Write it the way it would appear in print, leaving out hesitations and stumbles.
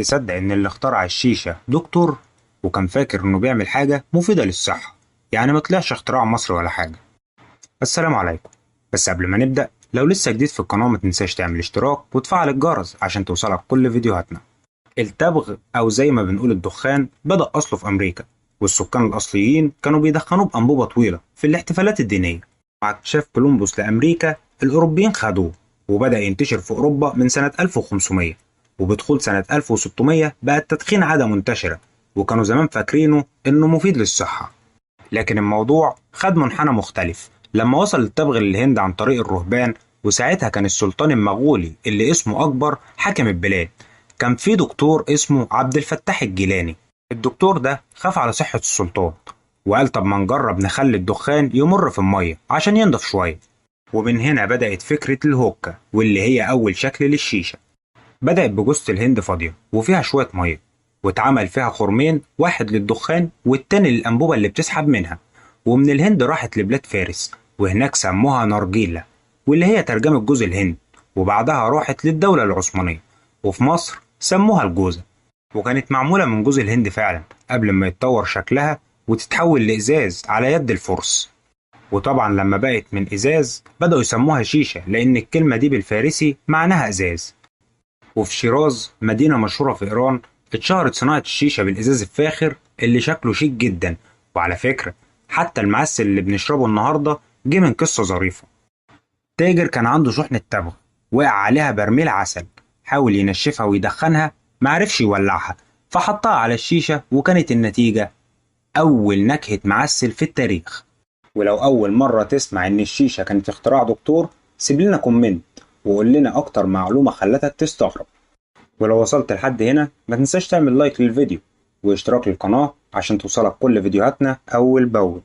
تصدق إن اللي اخترع الشيشة دكتور وكان فاكر إنه بيعمل حاجة مفيدة للصحة، يعني ما طلعش اختراع مصري ولا حاجة. السلام عليكم. بس قبل ما نبدأ، لو لسه جديد في القناة ما تنساش تعمل اشتراك وتفعل الجرس عشان توصلك كل فيديوهاتنا. التبغ أو زي ما بنقول الدخان بدأ أصله في أمريكا، والسكان الأصليين كانوا بيدخنوه بأنبوبة طويلة في الاحتفالات الدينية. مع اكتشاف كولومبوس لأمريكا الأوروبيين خدوه، وبدأ ينتشر في أوروبا من سنة 1500، وبدخول سنة 1600 بقى التدخين عادة منتشرة، وكانوا زمان فاكرينه إنه مفيد للصحة. لكن الموضوع خد منحنى مختلف لما وصل التبغ للهند عن طريق الرهبان، وساعتها كان السلطان المغولي اللي اسمه أكبر حاكم البلاد. كان في دكتور اسمه عبد الفتاح الجيلاني. الدكتور ده خاف على صحة السلطان، وقال طب ما نجرب نخلي الدخان يمر في المية عشان ينضف شوية. ومن هنا بدأت فكرة الهوكة، واللي هي أول شكل للشيشة. بدأت بجوزة الهند فاضية وفيها شوية مية، واتعمل فيها خرمين، واحد للدخان والتاني للأنبوبة اللي بتسحب منها. ومن الهند راحت لبلاد فارس، وهناك سموها نارجيلة، واللي هي ترجمة جوز الهند. وبعدها راحت للدولة العثمانية، وفي مصر سموها الجوزة. وكانت معمولة من جوز الهند فعلا قبل ما يتطور شكلها وتتحول لإزاز على يد الفرس. وطبعا لما بقت من إزاز بدأوا يسموها شيشة، لأن الكلمة دي بالفارسي معناها إزاز. وفي شيراز، مدينة مشهورة في إيران، اتشهرت صناعة الشيشة بالإزاز الفاخر اللي شكله شيك جدا. وعلى فكرة، حتى المعسل اللي بنشربه النهاردة جه من قصة ظريفة. تاجر كان عنده شحنة تبغ، وقع عليها برميل عسل، حاول ينشفها ويدخنها، معرفش يولعها، فحطها على الشيشة، وكانت النتيجة أول نكهة معسل في التاريخ. ولو أول مرة تسمع إن الشيشة كانت اختراع دكتور، سيب لنا كومنت وقول لنا أكتر معلومة خلتك تستغرب. ولو وصلت لحد هنا ما تنساش تعمل لايك للفيديو واشتراك للقناة عشان توصلك كل فيديوهاتنا أول بأول.